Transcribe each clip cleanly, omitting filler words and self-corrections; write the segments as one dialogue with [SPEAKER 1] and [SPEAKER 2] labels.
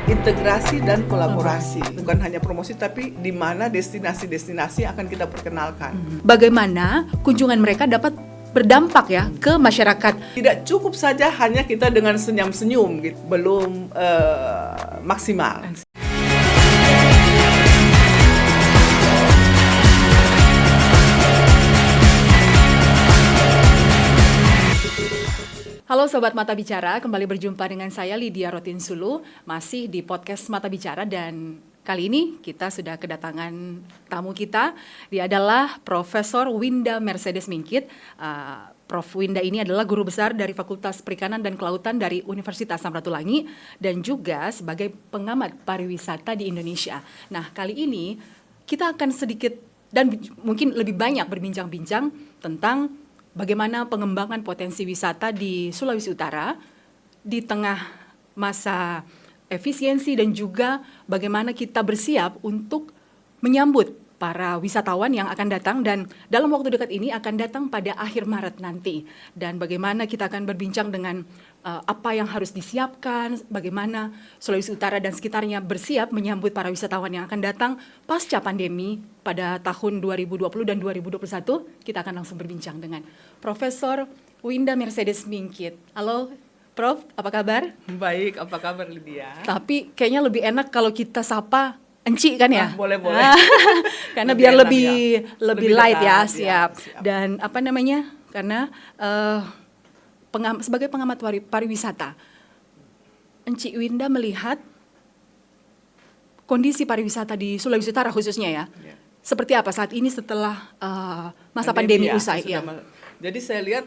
[SPEAKER 1] integrasi dan kolaborasi, bukan hanya promosi tapi di mana destinasi-destinasi akan kita perkenalkan.
[SPEAKER 2] Bagaimana kunjungan mereka dapat berdampak ya ke masyarakat.
[SPEAKER 1] Tidak cukup saja hanya kita dengan senyum-senyum gitu, belum maksimal.
[SPEAKER 2] Halo Sobat Mata Bicara, kembali berjumpa dengan saya Lydia Rotinsulu, masih di podcast Mata Bicara, dan kali ini kita sudah kedatangan tamu kita. Dia adalah Profesor Winda Mercedes Mingkit. Prof. Winda ini adalah guru besar dari Fakultas Perikanan dan Kelautan dari Universitas Samratulangi dan juga sebagai pengamat pariwisata di Indonesia. Nah, kali ini kita akan sedikit dan mungkin lebih banyak berbincang-bincang tentang bagaimana pengembangan potensi wisata di Sulawesi Utara di tengah masa efisiensi dan juga bagaimana kita bersiap untuk menyambut para wisatawan yang akan datang dan dalam waktu dekat ini akan datang pada akhir Maret nanti. Dan bagaimana kita akan berbincang dengan apa yang harus disiapkan, bagaimana Sulawesi Utara dan sekitarnya bersiap menyambut para wisatawan yang akan datang pasca pandemi pada tahun 2020 dan 2021. Kita akan langsung berbincang dengan Profesor Winda Mercedes Mingkit. Halo Prof, apa kabar?
[SPEAKER 1] Baik, apa kabar Lydia?
[SPEAKER 2] Tapi kayaknya lebih enak kalau kita sapa Enci kan ya?
[SPEAKER 1] Boleh.
[SPEAKER 2] Karena biar lebih light ya,
[SPEAKER 1] dekat,
[SPEAKER 2] siap.
[SPEAKER 1] siap.
[SPEAKER 2] Dan apa namanya? Karena sebagai pengamat pariwisata, Enci Winda melihat kondisi pariwisata di Sulawesi Utara khususnya ya. Seperti apa saat ini setelah masa pandemi usai? Ya.
[SPEAKER 1] Jadi saya lihat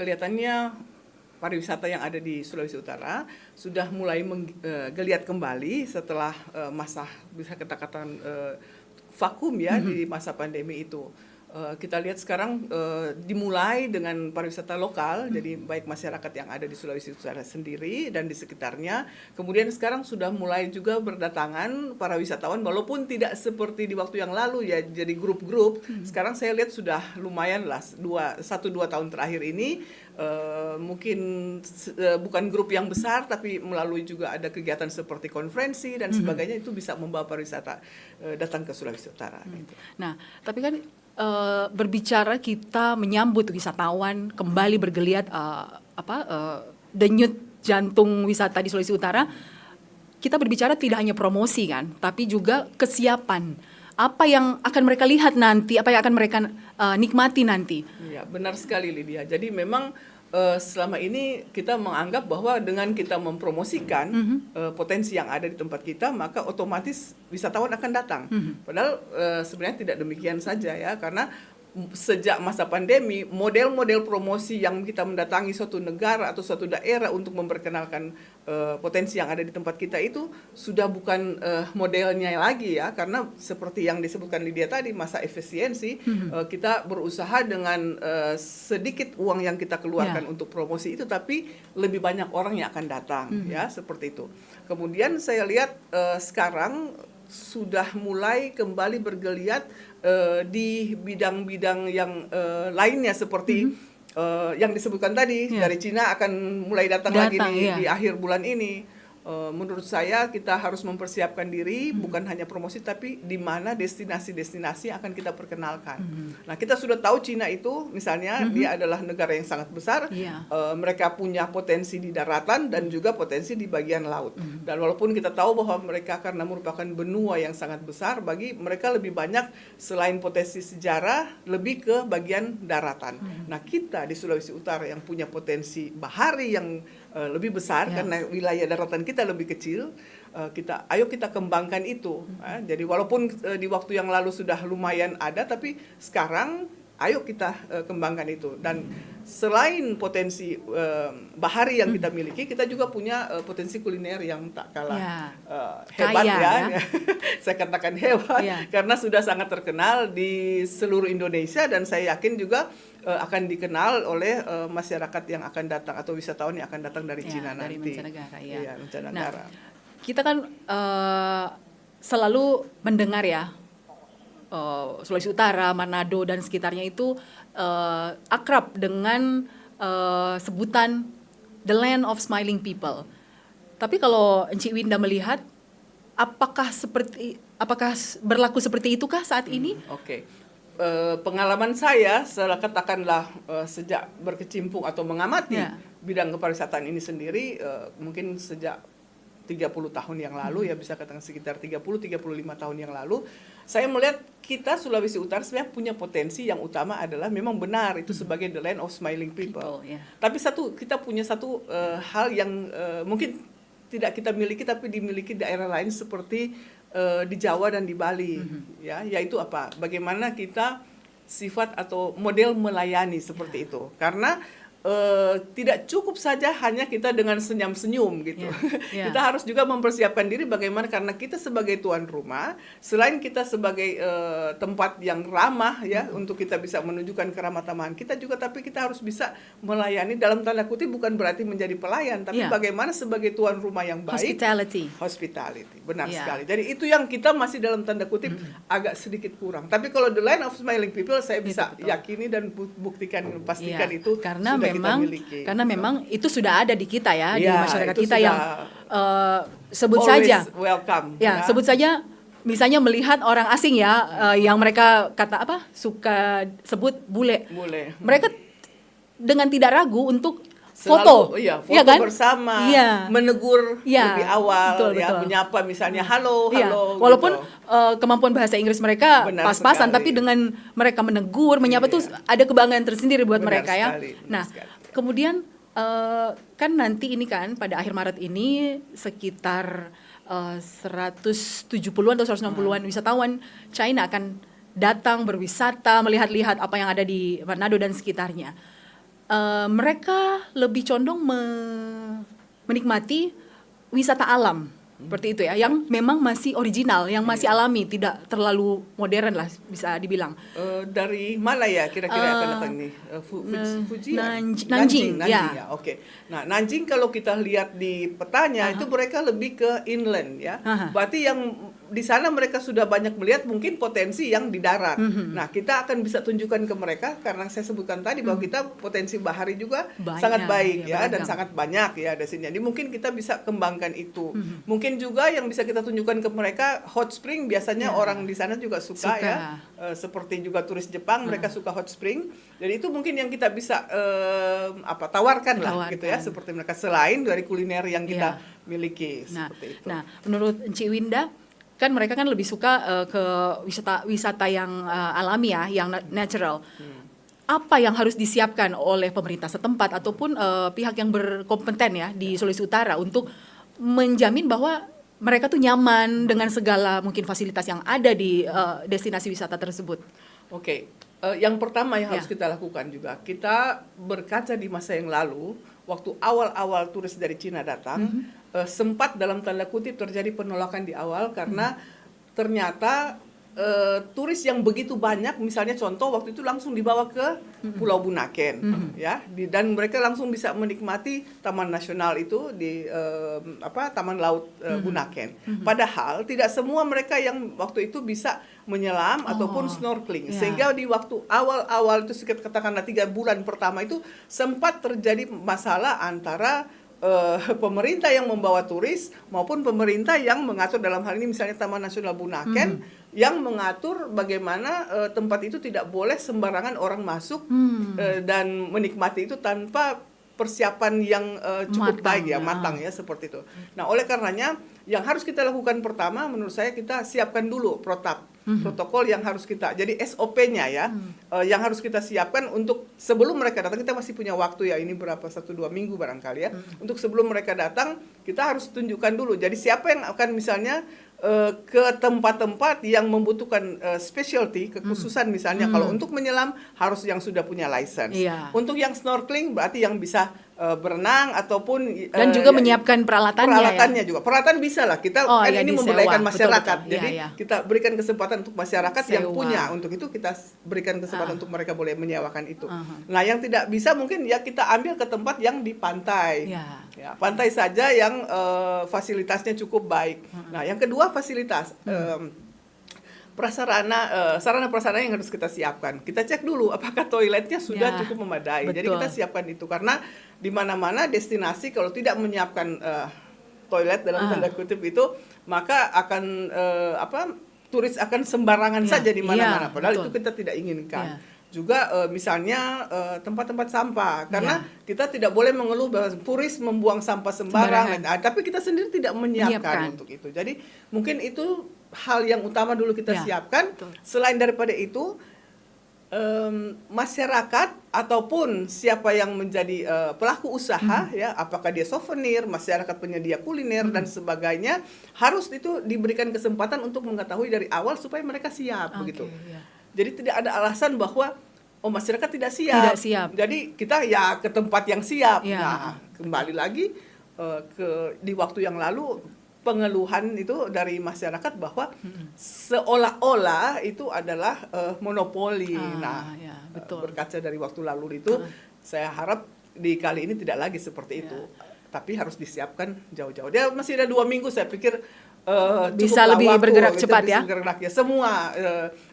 [SPEAKER 1] kelihatannya pariwisata yang ada di Sulawesi Utara sudah mulai menggeliat kembali setelah masa bisa kita katakan vakum ya di masa pandemi itu. Kita lihat sekarang dimulai dengan pariwisata lokal, jadi baik masyarakat yang ada di Sulawesi Utara sendiri dan di sekitarnya. Kemudian sekarang sudah mulai juga berdatangan para wisatawan, walaupun tidak seperti di waktu yang lalu ya, jadi grup-grup. Sekarang saya lihat sudah lumayan lah, 1-2 tahun terakhir ini mungkin bukan grup yang besar, tapi melalui juga ada kegiatan seperti konferensi dan sebagainya, itu bisa membawa pariwisata datang ke Sulawesi Utara. Gitu.
[SPEAKER 2] Nah, tapi kan berbicara kita menyambut wisatawan kembali bergeliat denyut jantung wisata di Sulawesi Utara, kita berbicara tidak hanya promosi kan, tapi juga kesiapan. Apa yang akan mereka lihat nanti, apa yang akan mereka nikmati nanti.
[SPEAKER 1] Ya, benar sekali Lydia. Jadi memang selama ini kita menganggap bahwa dengan kita mempromosikan potensi yang ada di tempat kita, maka otomatis wisatawan akan datang. Padahal sebenarnya tidak demikian saja ya, karena sejak masa pandemi, model-model promosi yang kita mendatangi suatu negara atau suatu daerah untuk memperkenalkan potensi yang ada di tempat kita itu sudah bukan modelnya lagi ya, karena seperti yang disebutkan Lydia tadi, masa efisiensi, kita berusaha dengan sedikit uang yang kita keluarkan untuk promosi itu, tapi lebih banyak orang yang akan datang ya, seperti itu. Kemudian saya lihat sekarang sudah mulai kembali bergeliat di bidang-bidang yang lainnya seperti yang disebutkan tadi, dari Cina akan mulai datang lagi di akhir bulan ini. Menurut saya kita harus mempersiapkan diri, bukan hanya promosi tapi di mana destinasi-destinasi akan kita perkenalkan. Nah, kita sudah tahu Cina itu misalnya dia adalah negara yang sangat besar, mereka punya potensi di daratan dan juga potensi di bagian laut. Dan walaupun kita tahu bahwa mereka karena merupakan benua yang sangat besar, bagi mereka lebih banyak selain potensi sejarah lebih ke bagian daratan. Nah, kita di Sulawesi Utara yang punya potensi bahari yang lebih besar karena wilayah daratan kita lebih kecil, ayo kita kembangkan itu. Jadi walaupun di waktu yang lalu sudah lumayan ada, tapi sekarang ayo kita kembangkan itu. Dan selain potensi bahari yang kita miliki, kita juga punya potensi kuliner yang tak kalah hebat ya. Saya katakan hebat karena sudah sangat terkenal di seluruh Indonesia, dan saya yakin juga akan dikenal oleh masyarakat yang akan datang atau wisatawan yang akan datang dari Cina
[SPEAKER 2] dari
[SPEAKER 1] nanti.
[SPEAKER 2] Mancanegara,
[SPEAKER 1] mancanegara.
[SPEAKER 2] Nah, kita kan selalu mendengar ya, Sulawesi Utara, Manado dan sekitarnya itu akrab dengan sebutan the land of smiling people. Tapi kalau Encik Winda melihat, apakah berlaku seperti itukah saat ini?
[SPEAKER 1] Oke. Pengalaman saya katakanlah sejak berkecimpung atau mengamati bidang kepariwisataan ini sendiri, mungkin sejak 30 tahun yang lalu ya, bisa katakan sekitar 30-35 tahun yang lalu, saya melihat kita Sulawesi Utara sebenarnya punya potensi yang utama adalah memang benar itu sebagai the land of smiling people. Tapi kita punya satu hal yang mungkin tidak kita miliki tapi dimiliki daerah lain seperti di Jawa dan di Bali, ya, yaitu apa? Bagaimana kita sifat atau model melayani seperti itu. Karena tidak cukup saja hanya kita dengan senyum-senyum gitu. Kita harus juga mempersiapkan diri bagaimana, karena kita sebagai tuan rumah, selain kita sebagai tempat yang ramah ya untuk kita bisa menunjukkan keramah tamahan kita juga, tapi kita harus bisa melayani dalam tanda kutip, bukan berarti menjadi pelayan, tapi bagaimana sebagai tuan rumah yang baik. Hospitality, benar sekali. Jadi itu yang kita masih dalam tanda kutip agak sedikit kurang. Tapi kalau the land of smiling people, saya bisa yakini dan buktikan, pastikan itu
[SPEAKER 2] karena memang itu sudah ada di kita ya, di masyarakat kita yang sebut
[SPEAKER 1] always
[SPEAKER 2] saja
[SPEAKER 1] welcome.
[SPEAKER 2] Sebut saja misalnya melihat orang asing ya, yang mereka suka sebut bule. Mereka dengan tidak ragu untuk foto
[SPEAKER 1] kan? Bersama, menegur lebih awal, betul. Menyapa misalnya halo,
[SPEAKER 2] walaupun kemampuan bahasa Inggris mereka pas-pasan, tapi dengan mereka menegur, menyapa tuh ada kebanggaan tersendiri buat mereka sekali, kemudian kan nanti ini kan pada akhir Maret ini sekitar 170-an atau 160-an wisatawan China akan datang berwisata, melihat-lihat apa yang ada di Manado dan sekitarnya. Mereka lebih condong menikmati wisata alam seperti itu ya, yang memang masih original, yang masih alami, tidak terlalu modern lah bisa dibilang.
[SPEAKER 1] Dari mana ya kira-kira akan datang nih? Fuji?
[SPEAKER 2] Nanjing
[SPEAKER 1] ya. Oke. Nah, Nanjing kalau kita lihat di petanya itu mereka lebih ke inland ya. Berarti yang di sana mereka sudah banyak melihat mungkin potensi yang di darat. Nah, kita akan bisa tunjukkan ke mereka, karena saya sebutkan tadi bahwa kita potensi bahari juga sangat baik ya, dan sangat banyak ya di sini. Jadi mungkin kita bisa kembangkan itu. Mungkin juga yang bisa kita tunjukkan ke mereka hot spring, biasanya orang di sana juga suka. Ya. Seperti juga turis Jepang, mereka suka hot spring. Jadi itu mungkin yang kita bisa tawarkan lah gitu ya, seperti mereka, selain dari kuliner yang kita miliki seperti itu.
[SPEAKER 2] Nah, menurut Encik Winda, kan mereka kan lebih suka ke wisata yang alami ya, yang natural. Apa yang harus disiapkan oleh pemerintah setempat ataupun pihak yang berkompeten ya di Sulawesi Utara untuk menjamin bahwa mereka tuh nyaman dengan segala mungkin fasilitas yang ada di destinasi wisata tersebut?
[SPEAKER 1] Oke. Yang pertama yang harus kita lakukan juga, kita berkaca di masa yang lalu, waktu awal-awal turis dari Cina datang, sempat dalam tanda kutip terjadi penolakan di awal karena ternyata turis yang begitu banyak, misalnya contoh waktu itu langsung dibawa ke Pulau Bunaken, ya, dan mereka langsung bisa menikmati Taman Nasional itu di Taman Laut Bunaken. Padahal tidak semua mereka yang waktu itu bisa menyelam ataupun snorkeling, sehingga di waktu awal-awal itu sekitar katakanlah 3 bulan pertama itu sempat terjadi masalah antara pemerintah yang membawa turis maupun pemerintah yang mengatur, dalam hal ini misalnya Taman Nasional Bunaken yang mengatur bagaimana tempat itu tidak boleh sembarangan orang masuk dan menikmati itu tanpa persiapan yang cukup baik ya, matang ya, seperti itu. Nah, oleh karenanya yang harus kita lakukan pertama menurut saya, kita siapkan dulu protokol yang harus kita, jadi SOP-nya ya, yang harus kita siapkan untuk sebelum mereka datang. Kita masih punya waktu ya, ini berapa, 1-2 minggu barangkali ya, untuk sebelum mereka datang kita harus tunjukkan dulu. Jadi siapa yang akan misalnya ke tempat-tempat yang membutuhkan specialty, kekhususan misalnya kalau untuk menyelam harus yang sudah punya license. Untuk yang snorkeling berarti yang bisa berenang ataupun
[SPEAKER 2] dan juga menyiapkan peralatannya
[SPEAKER 1] juga. Peralatan bisa lah kita ini memberdayakan masyarakat. Jadi kita berikan kesempatan untuk masyarakat yang punya, untuk itu kita berikan kesempatan untuk mereka boleh menyewakan itu. Nah, yang tidak bisa mungkin ya kita ambil ke tempat yang di pantai. Ya, pantai saja yang fasilitasnya cukup baik. Nah, yang kedua fasilitas. Sarana prasarana yang harus kita siapkan. Kita cek dulu apakah toiletnya sudah cukup memadai. Betul. Jadi kita siapkan itu, karena di mana-mana destinasi kalau tidak menyiapkan toilet dalam tanda kutip itu, maka akan turis akan sembarangan saja di mana-mana. Padahal itu kita tidak inginkan. Juga misalnya tempat-tempat sampah, karena kita tidak boleh mengeluh bahwa turis membuang sampah sembarang. Tapi kita sendiri tidak menyiapkan untuk itu. Jadi mungkin itu hal yang utama dulu kita siapkan. Selain daripada itu, masyarakat ataupun siapa yang menjadi pelaku usaha, ya, apakah dia souvenir, masyarakat penyedia kuliner dan sebagainya, harus itu diberikan kesempatan untuk mengetahui dari awal supaya mereka siap, begitu. Jadi tidak ada alasan bahwa masyarakat tidak siap. Jadi kita ya ke tempat yang siap. Nah, kembali lagi di waktu yang lalu, pengeluhan itu dari masyarakat bahwa seolah-olah itu adalah monopoli.
[SPEAKER 2] Betul.
[SPEAKER 1] Berkaca dari waktu lalu itu, saya harap di kali ini tidak lagi seperti itu. Tapi harus disiapkan jauh-jauh. Dia masih ada 2 minggu, saya pikir
[SPEAKER 2] bisa lebih bergerak cepat ya.
[SPEAKER 1] Semua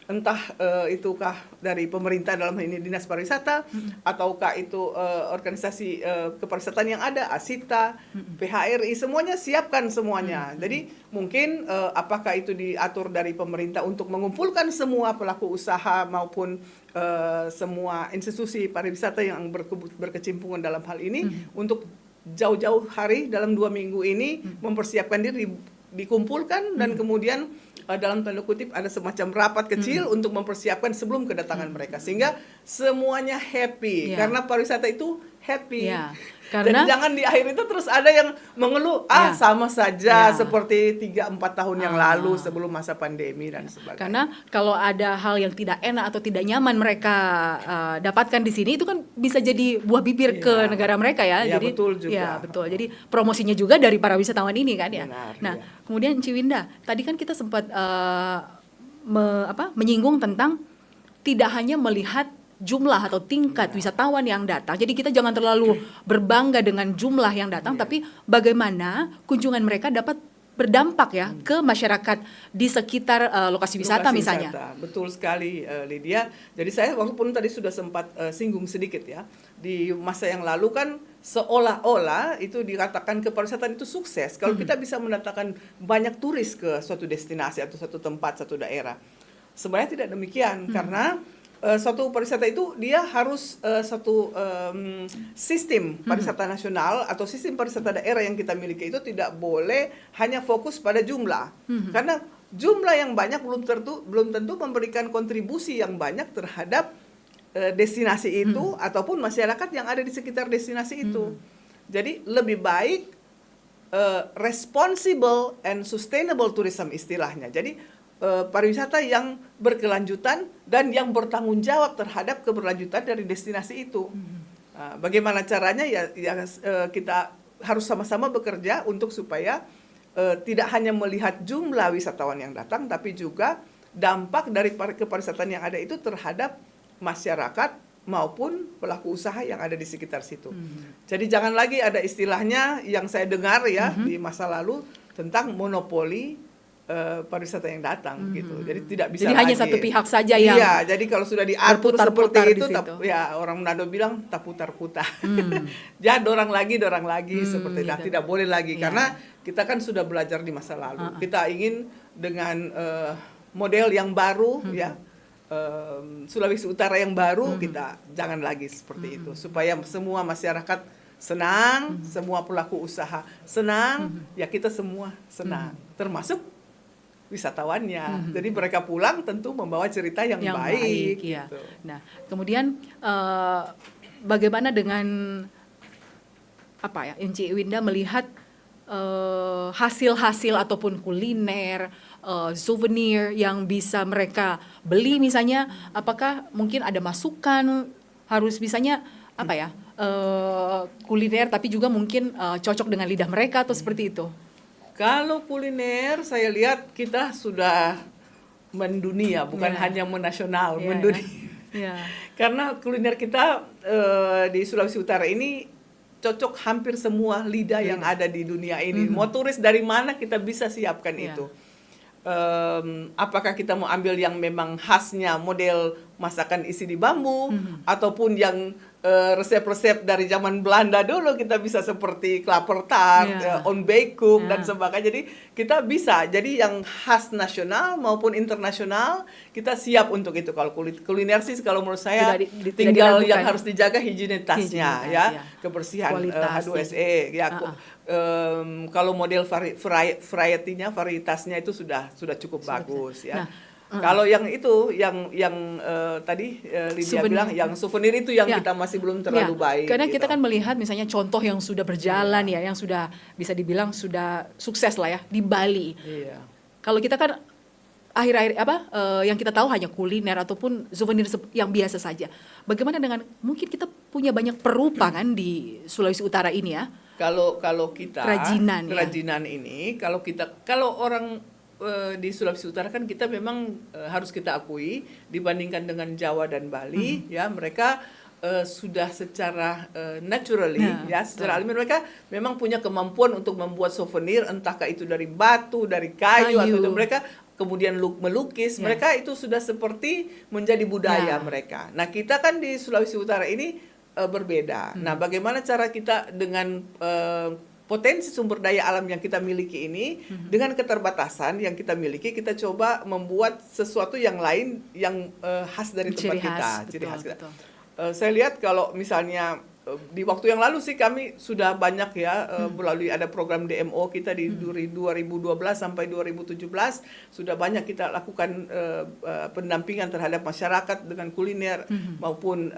[SPEAKER 1] entah itukah dari pemerintah dalam hal ini Dinas Pariwisata, ataukah itu organisasi kepariwisataan yang ada, ASITA, PHRI, semuanya siapkan semuanya. Jadi mungkin apakah itu diatur dari pemerintah untuk mengumpulkan semua pelaku usaha maupun semua institusi pariwisata yang berkecimpungan dalam hal ini untuk jauh-jauh hari dalam 2 minggu ini mempersiapkan diri, dikumpulkan dan kemudian dalam tanda kutip ada semacam rapat kecil untuk mempersiapkan sebelum kedatangan mereka, sehingga semuanya happy karena pariwisata itu happy.
[SPEAKER 2] Karena
[SPEAKER 1] jadi jangan di akhir itu terus ada yang mengeluh sama saja seperti 3-4 tahun yang lalu sebelum masa pandemi dan sebagainya.
[SPEAKER 2] Karena kalau ada hal yang tidak enak atau tidak nyaman mereka dapatkan di sini, itu kan bisa jadi buah bibir ke negara mereka ya. Jadi
[SPEAKER 1] betul juga.
[SPEAKER 2] Ya, betul. Jadi promosinya juga dari para wisatawan ini kan ya.
[SPEAKER 1] Benar,
[SPEAKER 2] nah, kemudian Ciwinda, tadi kan kita sempat menyinggung tentang tidak hanya melihat jumlah atau tingkat wisatawan yang datang. Jadi kita jangan terlalu berbangga dengan jumlah yang datang, tapi bagaimana kunjungan mereka dapat berdampak ya ke masyarakat di sekitar lokasi wisata misalnya.
[SPEAKER 1] Betul sekali, Lydia. Jadi saya walaupun tadi sudah sempat singgung sedikit ya, di masa yang lalu kan seolah-olah itu dikatakan kepariwisataan itu sukses kalau kita bisa mendatangkan banyak turis ke suatu destinasi atau suatu tempat, satu daerah. Sebenarnya tidak demikian, karena suatu pariwisata itu dia harus satu sistem pariwisata nasional atau sistem pariwisata daerah yang kita miliki itu tidak boleh hanya fokus pada jumlah, karena jumlah yang banyak belum tentu memberikan kontribusi yang banyak terhadap destinasi itu ataupun masyarakat yang ada di sekitar destinasi itu. Jadi lebih baik responsible and sustainable tourism istilahnya. Jadi pariwisata yang berkelanjutan dan yang bertanggung jawab terhadap keberlanjutan dari destinasi itu. Bagaimana caranya ya kita harus sama-sama bekerja untuk supaya tidak hanya melihat jumlah wisatawan yang datang, tapi juga dampak dari kepariwisataan yang ada itu terhadap masyarakat maupun pelaku usaha yang ada di sekitar situ. Jadi jangan lagi ada istilahnya yang saya dengar ya di masa lalu tentang monopoli pariwisata yang datang gitu. Jadi tidak bisa
[SPEAKER 2] jadi
[SPEAKER 1] lagi.
[SPEAKER 2] Hanya satu pihak saja yang
[SPEAKER 1] jadi kalau sudah diatur seperti itu orang Manado bilang tak putar-putar. Ya dorang lagi seperti itu. Tidak boleh lagi karena kita kan sudah belajar di masa lalu. Kita ingin dengan model yang baru ya, Sulawesi Utara yang baru, kita jangan lagi seperti itu supaya semua masyarakat senang, semua pelaku usaha senang, ya kita semua senang, termasuk wisatawannya. Jadi mereka pulang tentu membawa cerita yang baik
[SPEAKER 2] ya.
[SPEAKER 1] gitu.
[SPEAKER 2] Nah, kemudian bagaimana dengan Inci Winda melihat hasil-hasil ataupun kuliner, souvenir yang bisa mereka beli misalnya, apakah mungkin ada masukan harus misalnya kuliner tapi juga mungkin cocok dengan lidah mereka atau seperti itu?
[SPEAKER 1] Kalau kuliner, saya lihat kita sudah mendunia, bukan hanya menasional, mendunia. Karena kuliner kita di Sulawesi Utara ini cocok hampir semua lidah yang ada di dunia ini. Mau turis dari mana kita bisa siapkan itu. Apakah kita mau ambil yang memang khasnya model masakan isi di bambu, ataupun yang resep-resep dari zaman Belanda dulu, kita bisa seperti klapertaart, onbekkoek dan sebagainya. Jadi kita bisa, jadi yang khas nasional maupun internasional kita siap untuk itu. Kalau kuliner sih kalau menurut saya tinggal yang harus dijaga higienitasnya ya, kebersihan H2SE ya. Kalau model varietasnya itu sudah cukup bagus ya. Kalau yang itu, yang tadi Lydia bilang, yang souvenir itu yang kita masih belum terlalu baik.
[SPEAKER 2] Karena
[SPEAKER 1] gitu.
[SPEAKER 2] kita kan melihat misalnya contoh yang sudah berjalan yang sudah bisa dibilang sudah sukses lah ya di Bali. Kalau kita kan akhir-akhir yang kita tahu hanya kuliner ataupun souvenir yang biasa saja. Bagaimana dengan mungkin kita punya banyak perupa kan di Sulawesi Utara ini ya?
[SPEAKER 1] Kalau kita kerajinan ini, kalau orang di Sulawesi Utara kan kita memang harus kita akui dibandingkan dengan Jawa dan Bali ya, mereka sudah secara naturally secara alami mereka memang punya kemampuan untuk membuat souvenir, entahkah itu dari batu, dari kayu. Atau mereka kemudian melukis, mereka itu sudah seperti menjadi budaya mereka. Nah, kita kan di Sulawesi Utara ini berbeda. Nah, bagaimana cara kita dengan potensi sumber daya alam yang kita miliki ini, dengan keterbatasan yang kita miliki, kita coba membuat sesuatu yang lain yang khas dari tempat kita, ciri khas kita. Saya lihat kalau misalnya di waktu yang lalu sih kami sudah banyak melalui ada program DMO kita di 2012 sampai 2017 sudah banyak kita lakukan pendampingan terhadap masyarakat dengan kuliner maupun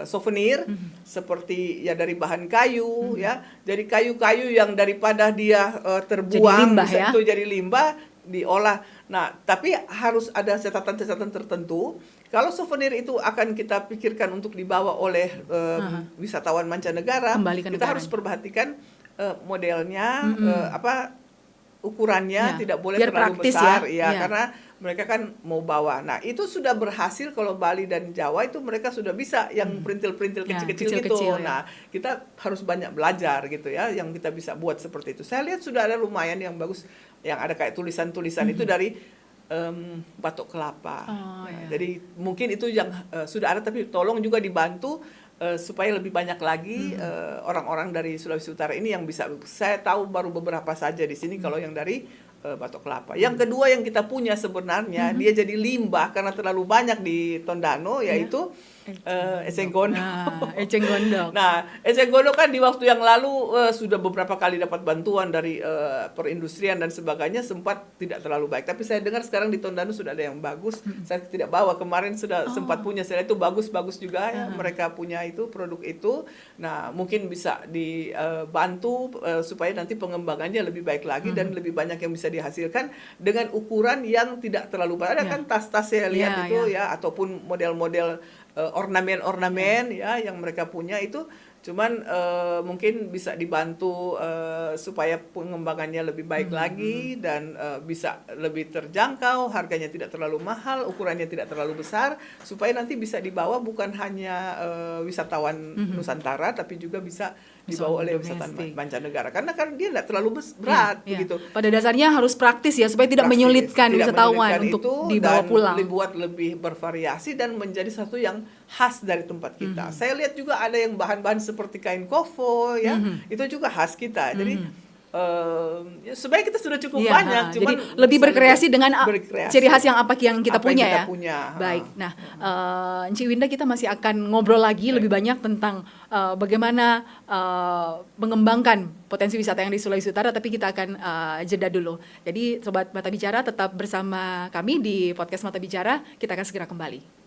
[SPEAKER 1] souvenir seperti ya dari bahan kayu dari kayu-kayu yang daripada dia terbuang jadi limbah diolah. Nah, tapi harus ada catatan-catatan tertentu. Kalau souvenir itu akan kita pikirkan untuk dibawa oleh wisatawan mancanegara, kita harus perhatikan modelnya, ukurannya tidak boleh terlalu besar, karena mereka kan mau bawa. Nah, itu sudah berhasil kalau Bali dan Jawa itu mereka sudah bisa yang perintil-perintil kecil-kecil gitu. Nah, kita harus banyak belajar gitu ya, yang kita bisa buat seperti itu. Saya lihat sudah ada lumayan yang bagus, yang ada kayak tulisan-tulisan itu dari batok kelapa. Jadi mungkin itu yang sudah ada, tapi tolong juga dibantu supaya lebih banyak lagi orang-orang dari Sulawesi Utara ini yang bisa. Saya tahu baru beberapa saja di sini kalau yang dari batok kelapa. Yang kedua yang kita punya sebenarnya dia jadi limbah karena terlalu banyak di Tondano, yaitu eceng gondok.
[SPEAKER 2] Eceng gondok.
[SPEAKER 1] Nah, eceng gondok kan di waktu yang lalu sudah beberapa kali dapat bantuan dari perindustrian dan sebagainya, sempat tidak terlalu baik. Tapi saya dengar sekarang di Tondano sudah ada yang bagus. Saya tidak bawa, kemarin sudah sempat punya. Saya itu bagus-bagus juga ya, mereka punya itu produk itu. Nah, mungkin bisa dibantu supaya nanti pengembangannya lebih baik lagi dan lebih banyak yang bisa dihasilkan dengan ukuran yang tidak terlalu banyak. Ada kan tas-tas saya lihat itu ataupun model-model ornamen-ornamen yang mereka punya itu, cuman mungkin bisa dibantu supaya pengembangannya lebih baik lagi dan bisa lebih terjangkau, harganya tidak terlalu mahal, ukurannya tidak terlalu besar, supaya nanti bisa dibawa bukan hanya wisatawan Nusantara tapi juga bisa dibawa oleh wisatawan mancanegara, karena kan dia tidak terlalu berat begitu.
[SPEAKER 2] Pada dasarnya harus praktis ya, supaya tidak menyulitkan wisatawan untuk dibawa pulang.
[SPEAKER 1] Dibuat lebih bervariasi dan menjadi satu yang khas dari tempat kita. Saya lihat juga ada yang bahan-bahan seperti kain kofo itu juga khas kita. Jadi sebenarnya kita sudah cukup banyak, cuman
[SPEAKER 2] jadi lebih berkreasi dengan ciri khas yang kita punya. Baik. Nah, Encik Winda, kita masih akan ngobrol lagi lebih banyak tentang bagaimana mengembangkan potensi wisata yang di Sulawesi Utara, tapi kita akan jeda dulu. Jadi Sobat Mata Bicara tetap bersama kami di podcast Mata Bicara, kita akan segera kembali.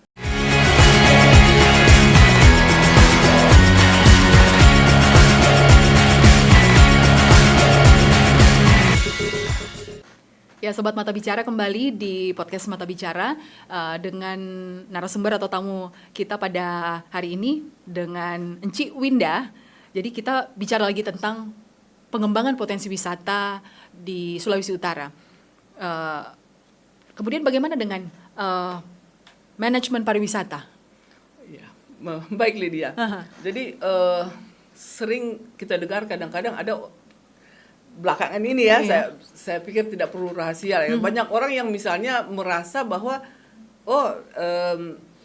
[SPEAKER 2] Ya, Sobat Mata Bicara, kembali di podcast Mata Bicara dengan narasumber atau tamu kita pada hari ini dengan Encik Winda. Jadi kita bicara lagi tentang pengembangan potensi wisata di Sulawesi Utara. Kemudian bagaimana dengan manajemen pariwisata?
[SPEAKER 1] Ya, baik Lydia. Jadi sering kita dengar kadang-kadang ada belakangan ini saya pikir tidak perlu rahasia ya. Banyak orang yang misalnya merasa bahwa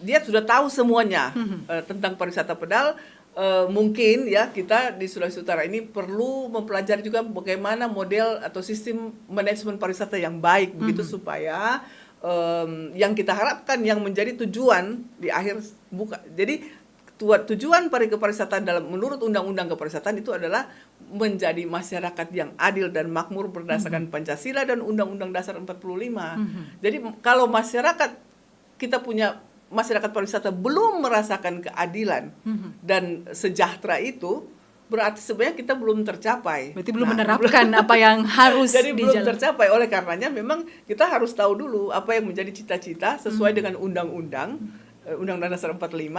[SPEAKER 1] dia sudah tahu semuanya tentang pariwisata. Padahal mungkin ya kita di Sulawesi Utara ini perlu mempelajari juga bagaimana model atau sistem manajemen pariwisata yang baik begitu supaya yang kita harapkan yang menjadi tujuan di akhir jadi tujuan kepariwisataan menurut Undang-Undang Kepariwisataan itu adalah menjadi masyarakat yang adil dan makmur berdasarkan Pancasila dan Undang-Undang Dasar 45. Jadi kalau kita punya masyarakat pariwisata belum merasakan keadilan dan sejahtera itu, berarti sebenarnya kita belum tercapai.
[SPEAKER 2] Berarti belum menerapkan apa yang harus
[SPEAKER 1] jadi belum tercapai. Oleh karenanya memang kita harus tahu dulu apa yang menjadi cita-cita sesuai dengan undang-undang Undang-Undang Dasar 45,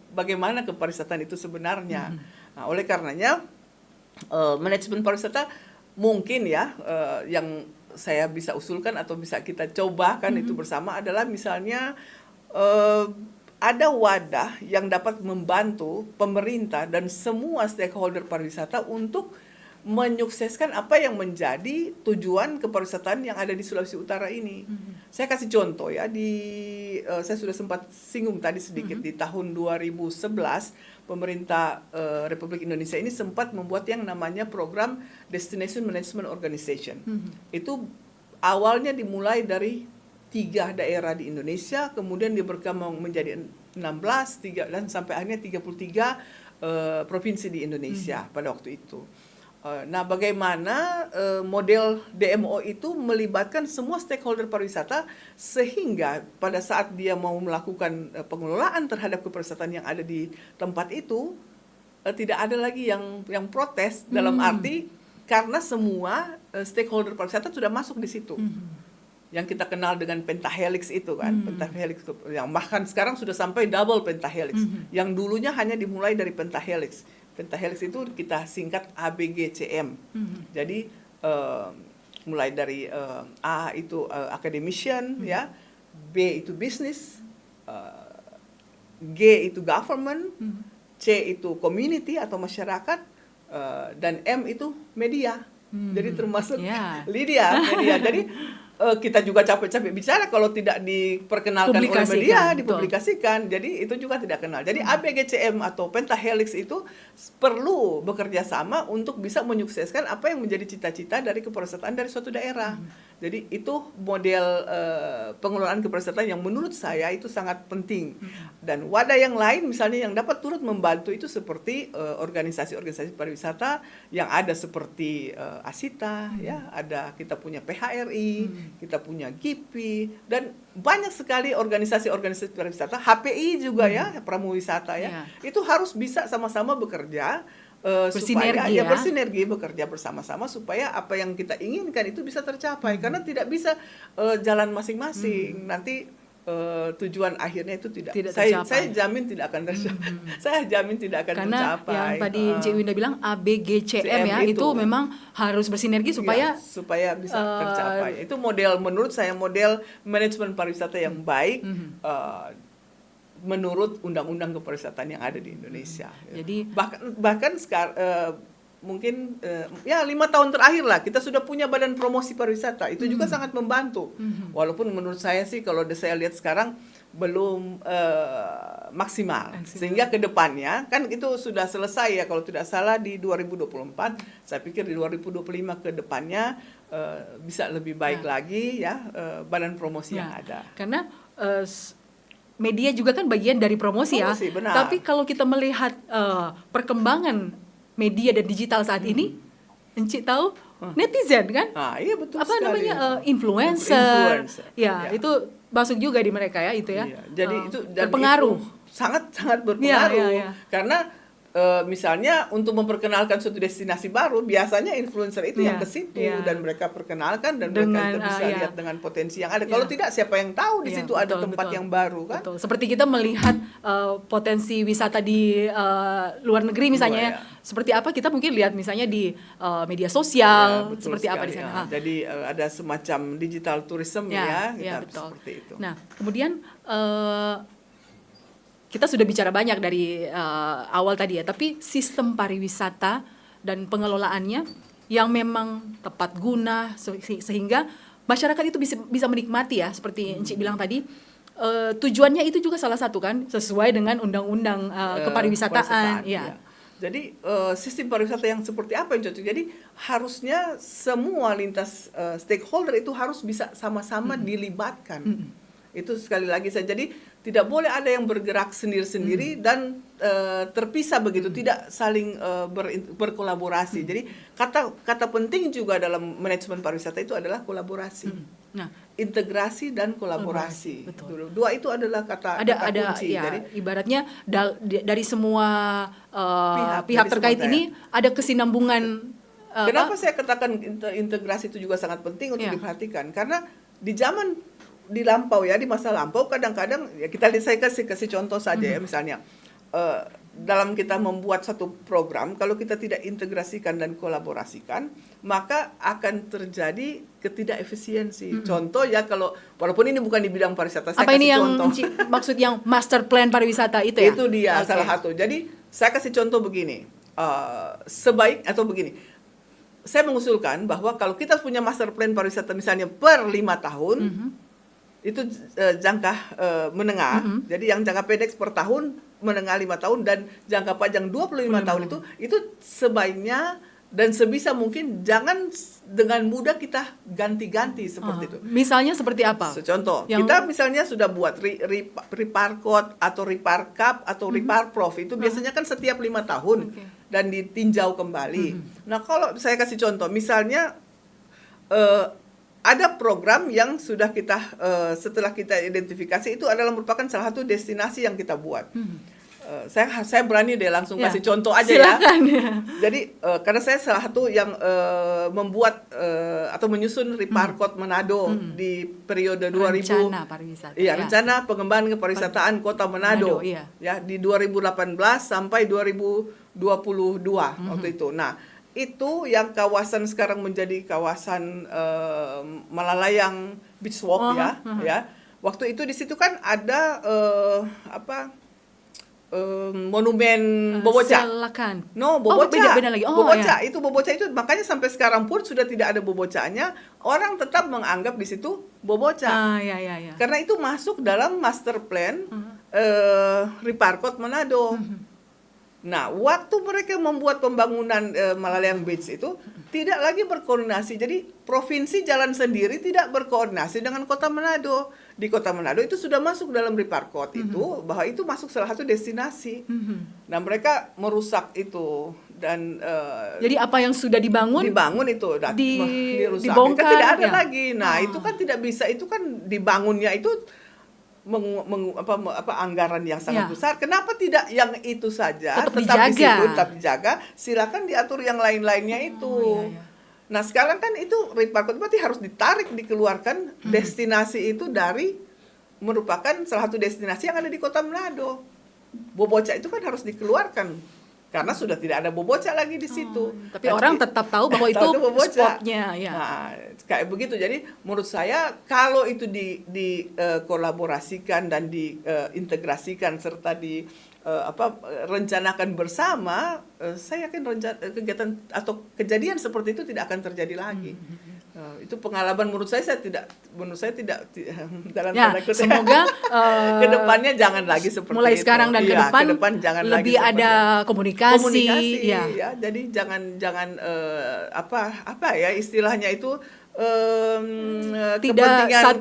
[SPEAKER 1] bagaimana kepariwisataan itu sebenarnya. Nah, oleh karenanya manajemen pariwisata mungkin ya yang saya bisa usulkan atau bisa kita cobakan itu bersama adalah misalnya ada wadah yang dapat membantu pemerintah dan semua stakeholder pariwisata untuk menyukseskan apa yang menjadi tujuan kepariwisataan yang ada di Sulawesi Utara ini. Saya kasih contoh ya, saya sudah sempat singgung tadi sedikit, di tahun 2011 pemerintah Republik Indonesia ini sempat membuat yang namanya program Destination Management Organization. Itu awalnya dimulai dari 3 daerah di Indonesia, kemudian dia berkembang menjadi 16, dan sampai akhirnya 33 provinsi di Indonesia pada waktu itu. Nah, bagaimana model DMO itu melibatkan semua stakeholder pariwisata sehingga pada saat dia mau melakukan pengelolaan terhadap kepariwisataan yang ada di tempat itu tidak ada lagi yang protes dalam arti karena semua stakeholder pariwisata sudah masuk di situ. Yang kita kenal dengan pentahelix itu kan, pentahelix yang bahkan sekarang sudah sampai double pentahelix. Yang dulunya hanya dimulai dari pentahelix. Pentahelix itu kita singkat ABGCM. Jadi mulai dari A itu academician, ya, B itu business, G itu government, C itu community atau masyarakat, dan M itu media. Jadi termasuk media. Jadi kita juga capek-capek bicara kalau tidak diperkenalkan oleh media, dipublikasikan. Jadi itu juga tidak kenal. Jadi ABGCM atau pentahelix itu perlu bekerja sama untuk bisa menyukseskan apa yang menjadi cita-cita dari kepariwisataan dari suatu daerah. Jadi itu model pengelolaan kepariwisataan yang menurut saya itu sangat penting. Dan wadah yang lain misalnya yang dapat turut membantu itu seperti organisasi-organisasi pariwisata yang ada seperti ASITA, ya, ada kita punya PHRI, kita punya GIPI, dan banyak sekali organisasi-organisasi pariwisata, HPI juga ya, Pramuwisata ya, itu harus bisa sama-sama bekerja
[SPEAKER 2] bersinergi,
[SPEAKER 1] supaya bersinergi, bekerja bersama-sama supaya apa yang kita inginkan itu bisa tercapai. Karena tidak bisa jalan masing-masing. Nanti tujuan akhirnya itu tidak saya jamin tidak akan tercapai. Saya jamin tidak akan tercapai.
[SPEAKER 2] Karena yang tadi Cik Winda bilang ABGCM ya, itu memang harus bersinergi supaya
[SPEAKER 1] bisa tercapai. Itu menurut saya model manajemen pariwisata yang baik menurut undang-undang kepariwisataan yang ada di Indonesia.
[SPEAKER 2] Jadi
[SPEAKER 1] bahkan sekarang mungkin ya 5 tahun terakhir lah kita sudah punya badan promosi pariwisata, itu juga sangat membantu. Walaupun menurut saya sih kalau saya lihat sekarang belum maksimal. Sehingga ke depannya kan itu sudah selesai ya kalau tidak salah di 2024. Saya pikir di 2025 ke depannya bisa lebih baik lagi ya badan promosi yang ada.
[SPEAKER 2] Karena media juga kan bagian dari promosi ya.
[SPEAKER 1] Benar.
[SPEAKER 2] Tapi kalau kita melihat perkembangan media dan digital saat ini, Encik tahu netizen kan?
[SPEAKER 1] Iya betul
[SPEAKER 2] apa
[SPEAKER 1] sekali.
[SPEAKER 2] namanya influencer. Ya, itu masuk juga di mereka ya itu ya.
[SPEAKER 1] Iya. Jadi itu
[SPEAKER 2] berpengaruh.
[SPEAKER 1] Sangat berpengaruh.
[SPEAKER 2] Iya.
[SPEAKER 1] Karena misalnya untuk memperkenalkan suatu destinasi baru, biasanya influencer itu yang ke situ dan mereka perkenalkan dan mereka bisa lihat dengan potensi yang ada. Kalau tidak siapa yang tahu di situ ada tempat yang baru kan?
[SPEAKER 2] Betul. Seperti kita melihat potensi wisata di luar negeri misalnya seperti apa, kita mungkin lihat misalnya di media sosial seperti apa di sana.
[SPEAKER 1] Jadi ada semacam digital tourism
[SPEAKER 2] betul.
[SPEAKER 1] Seperti itu.
[SPEAKER 2] Nah, kemudian kita sudah bicara banyak dari awal tadi ya, tapi sistem pariwisata dan pengelolaannya yang memang tepat guna sehingga masyarakat itu bisa menikmati ya, seperti Encik bilang tadi, tujuannya itu juga salah satu kan sesuai dengan undang-undang kepariwisataan. Ya.
[SPEAKER 1] Jadi sistem pariwisata yang seperti apa yang cocok? Jadi harusnya semua lintas stakeholder itu harus bisa sama-sama dilibatkan. Itu sekali lagi saya jadi tidak boleh ada yang bergerak sendiri-sendiri dan terpisah begitu, tidak saling berkolaborasi. Jadi kata penting juga dalam manajemen pariwisata itu adalah kolaborasi. Nah, integrasi dan kolaborasi.
[SPEAKER 2] Betul.
[SPEAKER 1] Dua itu adalah kata kunci.
[SPEAKER 2] Ya,
[SPEAKER 1] jadi
[SPEAKER 2] ibaratnya dari semua pihak terkait ini ada kesinambungan.
[SPEAKER 1] Kenapa saya katakan integrasi itu juga sangat penting untuk diperhatikan? Karena di zaman di lampau ya, di masa lampau kadang-kadang ya saya kasih contoh saja ya, misalnya dalam kita membuat satu program, kalau kita tidak integrasikan dan kolaborasikan, maka akan terjadi ketidakefisiensi. Contoh ya, kalau walaupun ini bukan di bidang pariwisata, saya
[SPEAKER 2] apa ini yang
[SPEAKER 1] contoh.
[SPEAKER 2] Maksud yang master plan pariwisata itu ya?
[SPEAKER 1] Itu dia salah satu. Jadi saya kasih contoh begini, begini. Saya mengusulkan bahwa kalau kita punya master plan pariwisata misalnya per 5 tahun, itu jangka menengah. Jadi yang jangka pendek per tahun, menengah 5 tahun, dan jangka panjang 25 tahun itu sebaiknya dan sebisa mungkin jangan dengan mudah kita ganti-ganti seperti itu.
[SPEAKER 2] Misalnya seperti apa?
[SPEAKER 1] Contoh, kita misalnya sudah buat Riparkot atau Riparkap atau Riparprov, itu biasanya kan setiap 5 tahun dan ditinjau kembali. Nah, kalau saya kasih contoh, misalnya ada program yang sudah kita setelah kita identifikasi itu adalah merupakan salah satu destinasi yang kita buat. Saya berani deh langsung kasih contoh aja. Silakan, ya. Jadi karena saya salah satu yang membuat atau menyusun Riparkot Manado di periode 2000.
[SPEAKER 2] Rencana pariwisata.
[SPEAKER 1] Iya, rencana pengembangan kepariwisataan Kota Manado. Ya, di 2018 sampai 2022 waktu itu. Nah, itu yang kawasan sekarang menjadi kawasan Malalayang Beach Walk ya. Waktu itu di situ kan ada monumen Boboca.
[SPEAKER 2] Silakan.
[SPEAKER 1] Boboca.
[SPEAKER 2] Beda lagi.
[SPEAKER 1] Boboca itu makanya sampai sekarang pun sudah tidak ada Bobocanya, orang tetap menganggap di situ Boboca.
[SPEAKER 2] Ya.
[SPEAKER 1] Karena itu masuk dalam master plan Riparkot Manado. Nah, waktu mereka membuat pembangunan Malalayang Beach itu tidak lagi berkoordinasi. Jadi provinsi jalan sendiri, tidak berkoordinasi dengan Kota Manado. Di Kota Manado itu sudah masuk dalam Riparkot itu, bahwa itu masuk salah satu destinasi. Nah, mereka merusak itu dan
[SPEAKER 2] jadi apa yang sudah dibangun
[SPEAKER 1] itu dirusak.
[SPEAKER 2] Dibongkar,
[SPEAKER 1] kan tidak ada lagi. Nah, itu kan tidak bisa, itu kan dibangunnya itu anggaran yang sangat besar. Kenapa tidak yang itu saja tetap di situ, tetap dijaga? Silakan diatur yang lain-lainnya itu. Nah, sekarang kan itu Riparkot berarti harus dikeluarkan destinasi itu dari merupakan salah satu destinasi yang ada di Kota Manado. Boboca itu kan harus dikeluarkan karena sudah tidak ada Boboca lagi di situ.
[SPEAKER 2] Tapi orang tetap tahu bahwa itu spotnya.
[SPEAKER 1] Nah, kayak begitu. Jadi menurut saya kalau itu dikolaborasikan dan diintegrasikan serta rencanakan bersama, saya yakin kegiatan atau kejadian seperti itu tidak akan terjadi lagi. Itu pengalaman menurut saya tidak dalam tanda kutip.
[SPEAKER 2] Semoga
[SPEAKER 1] kedepannya jangan lagi seperti
[SPEAKER 2] mulai
[SPEAKER 1] itu.
[SPEAKER 2] sekarang dan kedepan jangan lebih lagi ada komunikasi
[SPEAKER 1] ya. Jadi jangan istilahnya itu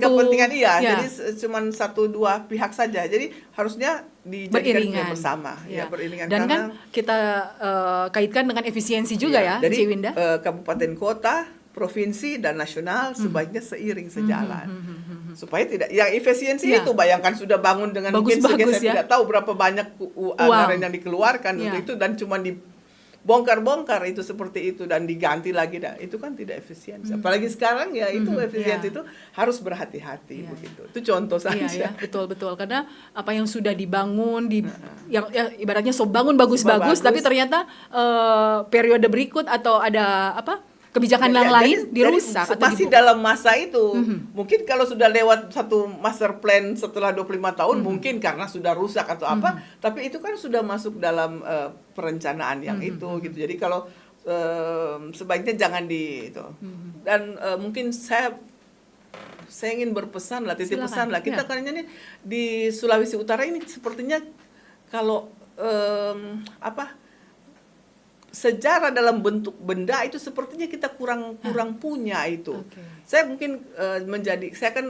[SPEAKER 1] kepentingan jadi cuma 1-2 pihak saja. Jadi harusnya dijadikan bersama beriringan.
[SPEAKER 2] Dan kan kita kaitkan dengan efisiensi juga
[SPEAKER 1] jadi,
[SPEAKER 2] Ci Winda.
[SPEAKER 1] Kabupaten kota, provinsi dan nasional sebaiknya seiring sejalan. Supaya tidak yang efisiensi itu, bayangkan sudah bangun dengan mungkin saya tidak tahu berapa banyak anggaran yang dikeluarkan untuk itu, dan cuma dibongkar-bongkar itu seperti itu dan diganti lagi, itu kan tidak efisiensi. Apalagi sekarang itu efisiensi itu harus berhati-hati begitu. Itu contoh saja.
[SPEAKER 2] Betul karena apa yang sudah dibangun yang ibaratnya bangun bagus-bagus tapi ternyata periode berikut atau ada kebijakan yang lain dirusak
[SPEAKER 1] atau masih dalam masa itu. Mungkin kalau sudah lewat satu master plan setelah 25 tahun mungkin karena sudah rusak atau tapi itu kan sudah masuk dalam perencanaan yang itu gitu. Jadi kalau sebaiknya jangan di itu. Dan mungkin saya saya ingin berpesan lah, titip
[SPEAKER 2] Silakan.
[SPEAKER 1] pesan lah. Kita kayaknya nih di Sulawesi Utara ini sepertinya kalau sejarah dalam bentuk benda itu sepertinya kita kurang punya itu. Saya mungkin saya kan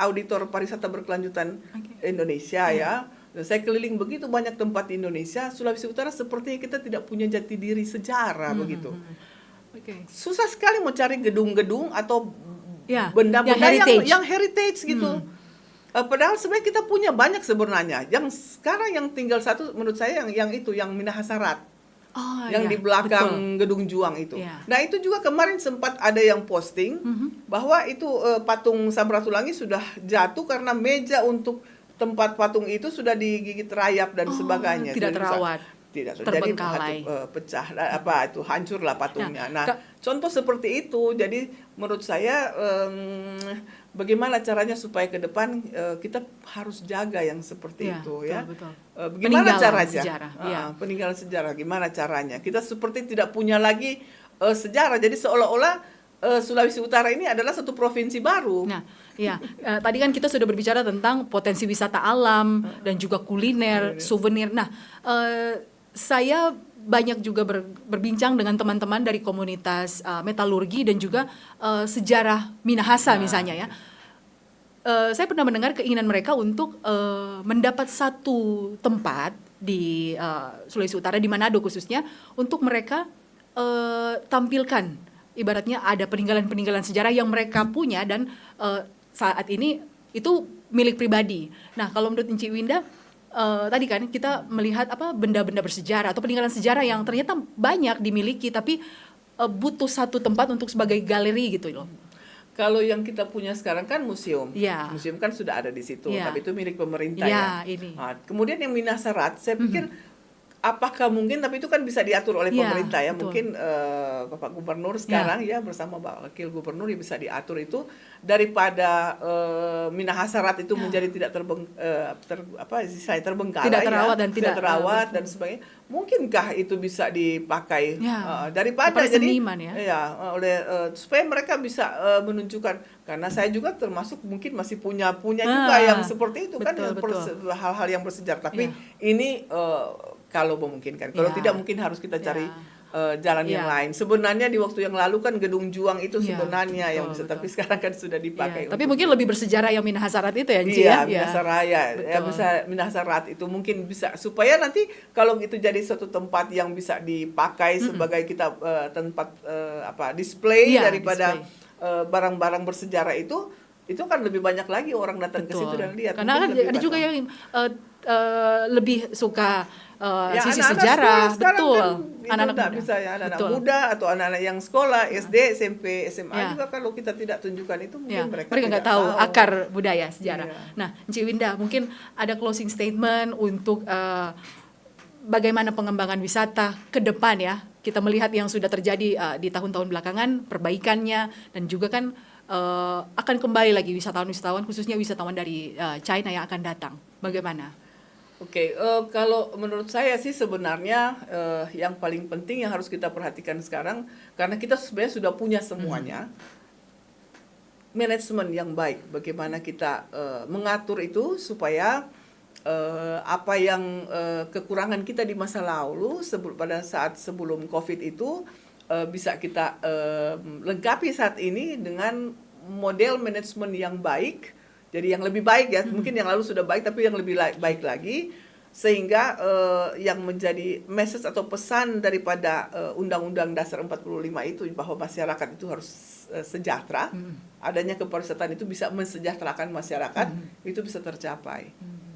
[SPEAKER 1] auditor pariwisata berkelanjutan Indonesia ya. Dan saya keliling begitu banyak tempat di Indonesia, Sulawesi Utara sepertinya kita tidak punya jati diri sejarah begitu. Susah sekali mau cari gedung-gedung atau benda-benda yang heritage gitu. Padahal sebenarnya kita punya banyak sebenarnya. Yang sekarang yang tinggal satu menurut saya yang Minahasarat. Yang di belakang Gedung Juang itu. Nah itu juga kemarin sempat ada yang posting bahwa itu patung Samratulangi sudah jatuh karena meja untuk tempat patung itu sudah digigit rayap dan sebagainya.
[SPEAKER 2] Tidak terawat.
[SPEAKER 1] Tidak,
[SPEAKER 2] terbengkalai.
[SPEAKER 1] Jadi pecah itu hancurlah patungnya. Nah, contoh seperti itu. Jadi menurut saya bagaimana caranya supaya ke depan kita harus jaga yang seperti itu ya.
[SPEAKER 2] Betul.
[SPEAKER 1] Bagaimana caranya?
[SPEAKER 2] Sejarah.
[SPEAKER 1] Peninggalan sejarah gimana caranya? Kita seperti tidak punya lagi sejarah. Jadi seolah-olah Sulawesi Utara ini adalah satu provinsi baru.
[SPEAKER 2] Nah, tadi kan kita sudah berbicara tentang potensi wisata alam dan juga kuliner, souvenir. Nah, saya banyak juga berbincang dengan teman-teman dari komunitas metalurgi dan juga sejarah Minahasa misalnya ya. Saya pernah mendengar keinginan mereka untuk mendapat satu tempat di Sulawesi Utara, di Manado khususnya, untuk mereka tampilkan. Ibaratnya ada peninggalan-peninggalan sejarah yang mereka punya dan saat ini itu milik pribadi. Nah, kalau menurut Enci Winda, tadi kan kita melihat benda-benda bersejarah atau peninggalan sejarah yang ternyata banyak dimiliki tapi butuh satu tempat untuk sebagai galeri gitu loh.
[SPEAKER 1] Kalau yang kita punya sekarang kan museum. Museum kan sudah ada di situ, tapi itu milik pemerintah ya. Nah, kemudian yang Minasarat, saya pikir apakah mungkin, tapi itu kan bisa diatur oleh pemerintah ya. Betul. Mungkin Bapak Gubernur sekarang ya bersama Pak Wakil Gubernur ya bisa diatur itu daripada Minahasarat itu menjadi tidak terbengkalai,
[SPEAKER 2] tidak terawat
[SPEAKER 1] ya,
[SPEAKER 2] dan tidak
[SPEAKER 1] terawat dan sebagainya. Mungkinkah itu bisa dipakai daripada jadi supaya mereka bisa menunjukkan, karena saya juga termasuk mungkin masih punya juga yang seperti itu. Betul, kan hal-hal yang bersejarah, tapi ini kalau memungkinkan. Kalau tidak mungkin harus kita cari jalan yang lain. Sebenarnya di waktu yang lalu kan Gedung Juang itu sebenarnya yang bisa, tapi sekarang kan sudah dipakai.
[SPEAKER 2] Tapi mungkin lebih bersejarah yang Minahasarat itu ya, Enci ya.
[SPEAKER 1] Minahasarat itu mungkin bisa supaya nanti kalau itu jadi suatu tempat yang bisa dipakai sebagai kita tempat display daripada barang-barang bersejarah itu kan lebih banyak lagi orang datang ke situ dan lihat.
[SPEAKER 2] Karena ada juga yang lebih suka sisi sejarah,
[SPEAKER 1] betul. Kan anak-anak bisa ya, anak-anak muda atau anak-anak yang sekolah SD, SMP, SMA juga kalau kita tidak tunjukkan itu mungkin mereka
[SPEAKER 2] nggak tahu akar budaya sejarah. Nah, Enci Winda, mungkin ada closing statement untuk bagaimana pengembangan wisata ke depan ya. Kita melihat yang sudah terjadi di tahun-tahun belakangan, perbaikannya, dan juga kan akan kembali lagi wisatawan-wisatawan, khususnya wisatawan dari China yang akan datang. Bagaimana?
[SPEAKER 1] Kalau menurut saya sih sebenarnya yang paling penting yang harus kita perhatikan sekarang, karena kita sebenarnya sudah punya semuanya, manajemen yang baik. Bagaimana kita mengatur itu supaya apa yang kekurangan kita di masa lalu pada saat sebelum COVID itu bisa kita lengkapi saat ini dengan model manajemen yang baik. Jadi yang lebih baik ya, mungkin yang lalu sudah baik tapi yang lebih baik lagi, sehingga yang menjadi message atau pesan daripada Undang-Undang Dasar 45 itu bahwa masyarakat itu harus sejahtera, adanya kepariwisataan itu bisa mensejahterakan masyarakat, itu bisa tercapai.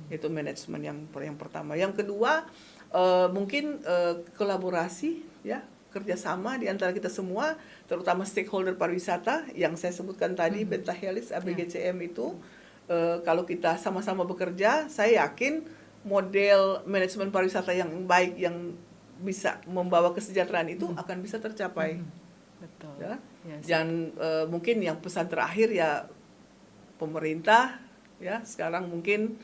[SPEAKER 1] Itu manajemen yang pertama. Yang kedua mungkin kolaborasi ya, kerjasama di antara kita semua, terutama stakeholder pariwisata yang saya sebutkan tadi, Pentahelix, ABGCM itu. Kalau kita sama-sama bekerja, saya yakin model manajemen pariwisata yang baik yang bisa membawa kesejahteraan itu akan bisa tercapai.
[SPEAKER 2] Betul.
[SPEAKER 1] Ya? Dan mungkin yang pesan terakhir ya, pemerintah ya sekarang mungkin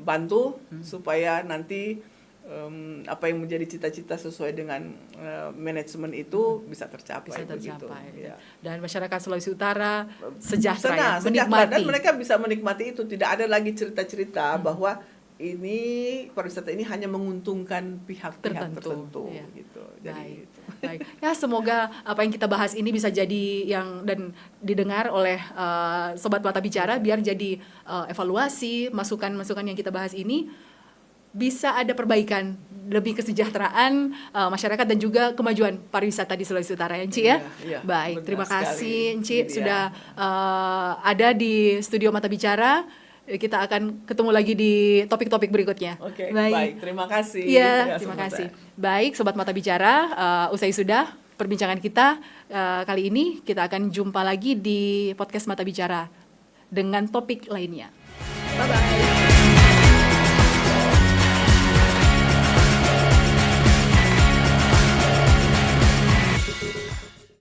[SPEAKER 1] bantu supaya nanti apa yang menjadi cita-cita sesuai dengan manajemen itu bisa tercapai.
[SPEAKER 2] Bisa
[SPEAKER 1] begitu.
[SPEAKER 2] tercapai.
[SPEAKER 1] Ya.
[SPEAKER 2] Dan masyarakat Sulawesi Utara sejahtera, ya,
[SPEAKER 1] Sejahtera,
[SPEAKER 2] menikmati.
[SPEAKER 1] dan mereka bisa menikmati itu. Tidak ada lagi cerita-cerita bahwa ini pariwisata ini hanya menguntungkan pihak-pihak tertentu
[SPEAKER 2] Iya.
[SPEAKER 1] gitu.
[SPEAKER 2] Baik.
[SPEAKER 1] Itu.
[SPEAKER 2] Baik. Ya, semoga apa yang kita bahas ini bisa jadi yang dan didengar oleh sobat Mata Bicara, biar jadi evaluasi masukan-masukan yang kita bahas ini bisa ada perbaikan, lebih kesejahteraan masyarakat dan juga kemajuan pariwisata di Sulawesi Utara, ya Enci, ya.
[SPEAKER 1] Iya,
[SPEAKER 2] Baik,
[SPEAKER 1] benar
[SPEAKER 2] terima kasih
[SPEAKER 1] sekali,
[SPEAKER 2] Enci
[SPEAKER 1] Lydia.
[SPEAKER 2] sudah ada di studio Mata Bicara. Kita akan ketemu lagi di topik-topik berikutnya.
[SPEAKER 1] Oke, baik. Terima kasih.
[SPEAKER 2] Iya,
[SPEAKER 1] Ya,
[SPEAKER 2] terima
[SPEAKER 1] Sobat.
[SPEAKER 2] kasih. Baik, Sobat Mata Bicara, usai sudah perbincangan kita kali ini, kita akan jumpa lagi di podcast Mata Bicara dengan topik lainnya. Bye-bye.